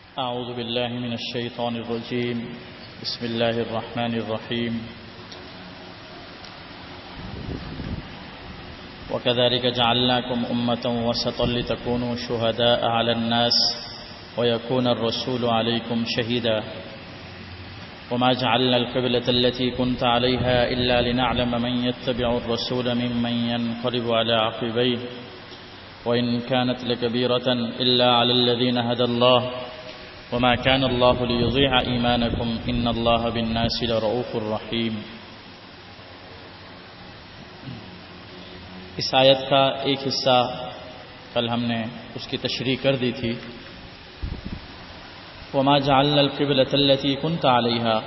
أعوذ بالله من الشيطان الرجيم. بسم الله الرحمن الرحيم. وكذلك جعلناكم أمة وسطا لتكونوا شهداء على الناس ويكون الرسول عليكم شهيدا وما جعلنا القبلة التي كنت عليها إلا لنعلم من يتبع الرسول ممن ينقلب على عقبيه وإن كانت لكبيرة إلا على الذين هدى الله وما كان الله ليضيع إيمانكم إن الله بالناس لرؤوف رحيم. اس آیت کا ایک حصہ کل ہم نے اس کی تشریح کر دی تھی. وما جعلنا القبلة التي كنت عليها،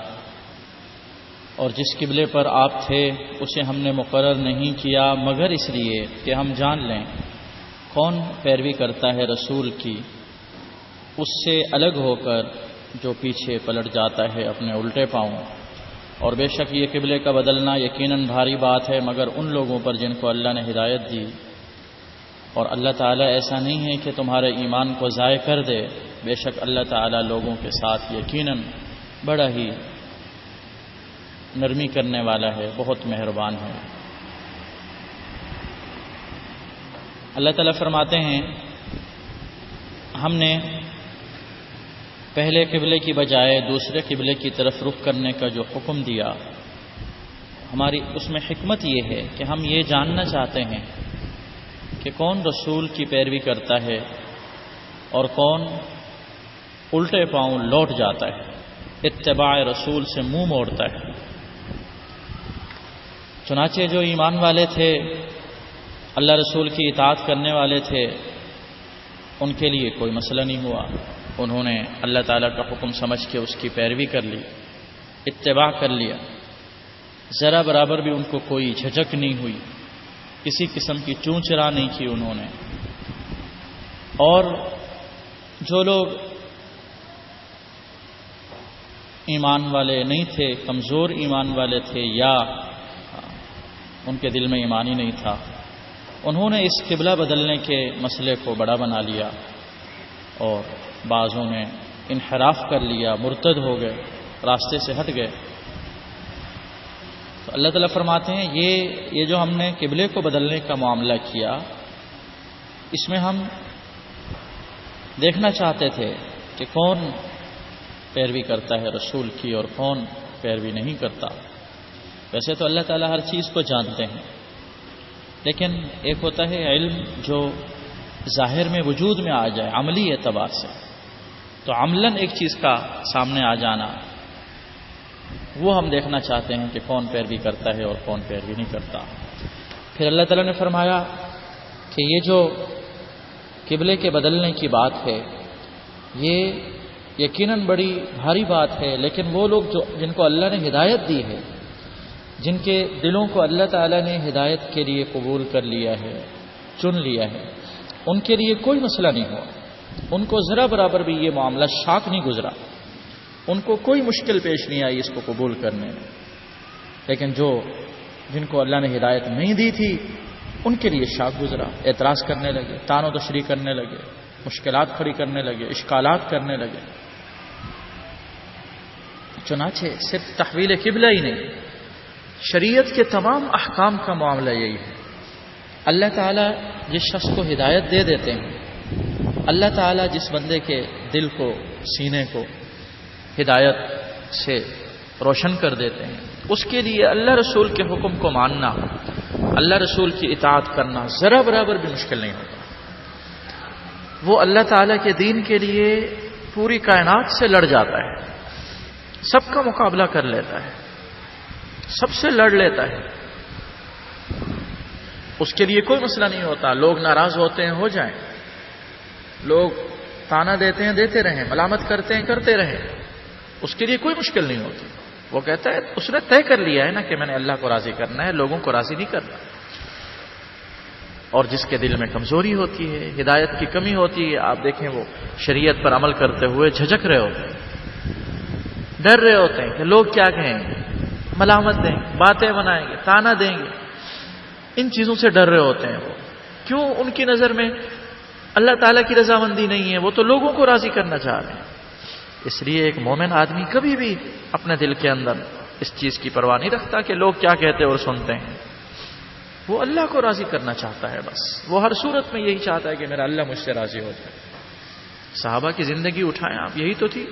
اور جس قبلے پر آپ تھے اسے ہم نے مقرر نہیں کیا مگر اس لیے کہ ہم جان لیں کون پیروی کرتا ہے رسول کی اس سے الگ ہو کر جو پیچھے پلٹ جاتا ہے اپنے الٹے پاؤں. اور بے شک یہ قبلے کا بدلنا یقیناً بھاری بات ہے مگر ان لوگوں پر جن کو اللہ نے ہدایت دی. اور اللہ تعالیٰ ایسا نہیں ہے کہ تمہارے ایمان کو ضائع کر دے. بے شک اللہ تعالیٰ لوگوں کے ساتھ یقیناً بڑا ہی نرمی کرنے والا ہے، بہت مہربان ہے. اللہ تعالیٰ فرماتے ہیں ہم نے پہلے قبلے کی بجائے دوسرے قبلے کی طرف رخ کرنے کا جو حکم دیا، ہماری اس میں حکمت یہ ہے کہ ہم یہ جاننا چاہتے ہیں کہ کون رسول کی پیروی کرتا ہے اور کون الٹے پاؤں لوٹ جاتا ہے، اتباع رسول سے منہ موڑتا ہے. چنانچہ جو ایمان والے تھے، اللہ رسول کی اطاعت کرنے والے تھے، ان کے لیے کوئی مسئلہ نہیں ہوا. انہوں نے اللہ تعالیٰ کا حکم سمجھ کے اس کی پیروی کر لی، اتباع کر لیا. ذرا برابر بھی ان کو کوئی جھجک نہیں ہوئی، کسی قسم کی چوں چرا نہیں کی انہوں نے. اور جو لوگ ایمان والے نہیں تھے، کمزور ایمان والے تھے یا ان کے دل میں ایمان ہی نہیں تھا، انہوں نے اس قبلہ بدلنے کے مسئلے کو بڑا بنا لیا اور بعضوں نے انحراف کر لیا، مرتد ہو گئے، راستے سے ہٹ گئے. تو اللہ تعالیٰ فرماتے ہیں یہ جو ہم نے قبلے کو بدلنے کا معاملہ کیا، اس میں ہم دیکھنا چاہتے تھے کہ کون پیروی کرتا ہے رسول کی اور کون پیروی نہیں کرتا. ویسے تو اللہ تعالیٰ ہر چیز کو جانتے ہیں، لیکن ایک ہوتا ہے علم جو ظاہر میں وجود میں آ جائے عملی اعتبار سے، تو عملاً ایک چیز کا سامنے آ جانا، وہ ہم دیکھنا چاہتے ہیں کہ کون پیروی کرتا ہے اور کون پیروی نہیں کرتا. پھر اللہ تعالیٰ نے فرمایا کہ یہ جو قبلے کے بدلنے کی بات ہے یہ یقیناً بڑی بھاری بات ہے، لیکن وہ لوگ جن کو اللہ نے ہدایت دی ہے، جن کے دلوں کو اللہ تعالیٰ نے ہدایت کے لیے قبول کر لیا ہے، چن لیا ہے، ان کے لیے کوئی مسئلہ نہیں ہوا. ان کو ذرا برابر بھی یہ معاملہ شاک نہیں گزرا، ان کو کوئی مشکل پیش نہیں آئی اس کو قبول کرنے میں. لیکن جن کو اللہ نے ہدایت نہیں دی تھی ان کے لیے شاک گزرا، اعتراض کرنے لگے، تان و تشریح کرنے لگے، مشکلات کھڑی کرنے لگے، اشکالات کرنے لگے. چنانچہ صرف تحویل قبلہ ہی نہیں، شریعت کے تمام احکام کا معاملہ یہی ہے. اللہ تعالیٰ جس شخص کو ہدایت دے دیتے ہیں، اللہ تعالیٰ جس بندے کے دل کو، سینے کو ہدایت سے روشن کر دیتے ہیں، اس کے لیے اللہ رسول کے حکم کو ماننا، اللہ رسول کی اطاعت کرنا ذرا برابر بھی مشکل نہیں ہوتا. وہ اللہ تعالیٰ کے دین کے لیے پوری کائنات سے لڑ جاتا ہے، سب کا مقابلہ کر لیتا ہے، سب سے لڑ لیتا ہے. اس کے لیے کوئی مسئلہ نہیں ہوتا. لوگ ناراض ہوتے ہیں، ہو جائیں، لوگ تانا دیتے ہیں، دیتے رہیں، ملامت کرتے ہیں، کرتے رہیں، اس کے لیے کوئی مشکل نہیں ہوتی. وہ کہتا ہے اس نے طے کر لیا ہے نا کہ میں نے اللہ کو راضی کرنا ہے، لوگوں کو راضی نہیں کرنا. اور جس کے دل میں کمزوری ہوتی ہے، ہدایت کی کمی ہوتی ہے، آپ دیکھیں وہ شریعت پر عمل کرتے ہوئے جھجک رہے ہوتے ہیں، ڈر رہے ہوتے ہیں کہ لوگ کیا کہیں گے، ملامت دیں گے، باتیں بنائیں گے، تانا دیں گے. ان چیزوں سے ڈر رہے ہوتے ہیں. وہ کیوں؟ ان کی نظر میں اللہ تعالیٰ کی رضامندی نہیں ہے، وہ تو لوگوں کو راضی کرنا چاہ رہے ہیں. اس لیے ایک مومن آدمی کبھی بھی اپنے دل کے اندر اس چیز کی پرواہ نہیں رکھتا کہ لوگ کیا کہتے اور سنتے ہیں. وہ اللہ کو راضی کرنا چاہتا ہے. بس وہ ہر صورت میں یہی چاہتا ہے کہ میرا اللہ مجھ سے راضی ہو جائے. صحابہ کی زندگی اٹھائیں آپ, یہی تو تھی.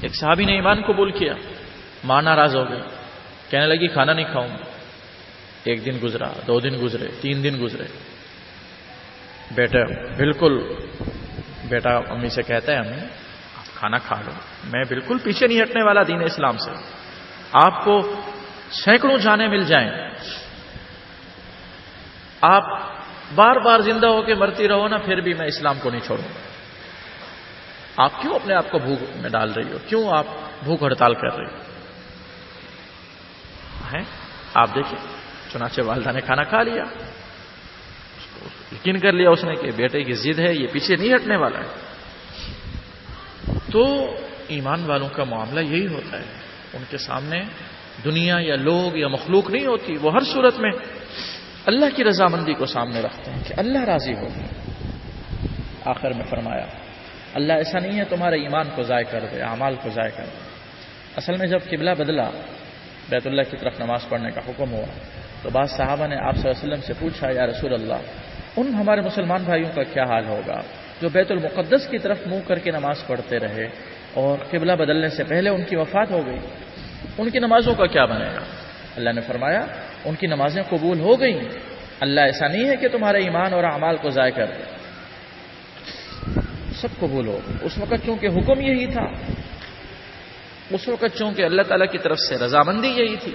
ایک صحابی نے ایمان قبول کیا, ماں ناراض ہو گئی, کہنے لگی کھانا نہیں کھاؤں. ایک دن گزرا, 2 دن گزرے, 3 دن گزرے. بیٹا امی سے کہتا ہے امی آپ کھانا کھا لو, میں بالکل پیچھے نہیں ہٹنے والا دین اسلام سے. آپ کو سینکڑوں جانیں مل جائیں, آپ بار بار زندہ ہو کے مرتی رہو نا, پھر بھی میں اسلام کو نہیں چھوڑوں. آپ کیوں اپنے آپ کو بھوک میں ڈال رہی ہو, کیوں آپ بھوک ہڑتال کر رہی ہو؟ آپ دیکھیں, چنانچہ والدہ نے کھانا کھا لیا. یقین کر لیا اس نے کہ بیٹے کی ضد ہے, یہ پیچھے نہیں ہٹنے والا ہے. تو ایمان والوں کا معاملہ یہی ہوتا ہے, ان کے سامنے دنیا یا لوگ یا مخلوق نہیں ہوتی. وہ ہر صورت میں اللہ کی رضامندی کو سامنے رکھتے ہیں کہ اللہ راضی ہو. آخر میں فرمایا اللہ ایسا نہیں ہے تمہارے ایمان کو ضائع کر دے, اعمال کو ضائع کر دے. اصل میں جب قبلہ بدلا, بیت اللہ کی طرف نماز پڑھنے کا حکم ہوا, تو بعض صحابہ نے آپ صلی اللہ علیہ وسلم سے پوچھا یا رسول اللہ, ان ہمارے مسلمان بھائیوں کا کیا حال ہوگا جو بیت المقدس کی طرف منہ کر کے نماز پڑھتے رہے اور قبلہ بدلنے سے پہلے ان کی وفات ہو گئی, ان کی نمازوں کا کیا بنے گا؟ اللہ نے فرمایا ان کی نمازیں قبول ہو گئیں. اللہ ایسا نہیں ہے کہ تمہارے ایمان اور اعمال کو ضائع کر دے, سب قبول ہو. اس وقت چونکہ حکم یہی تھا, اس وقت چونکہ اللہ تعالیٰ کی طرف سے رضامندی یہی تھی,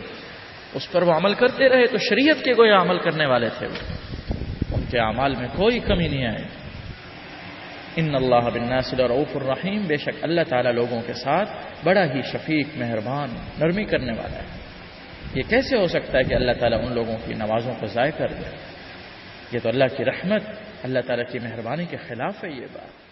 اس پر وہ عمل کرتے رہے. تو شریعت کے گویا عمل کرنے والے تھے وہ, ان کے اعمال میں کوئی کمی نہیں آئی. ان اللہ بالناس لرؤوف الرحیم, بے شک اللہ تعالیٰ لوگوں کے ساتھ بڑا ہی شفیق, مہربان, نرمی کرنے والا ہے. یہ کیسے ہو سکتا ہے کہ اللہ تعالیٰ ان لوگوں کی نمازوں کو ضائع کر دے؟ یہ تو اللہ کی رحمت, اللہ تعالیٰ کی مہربانی کے خلاف ہے یہ بات.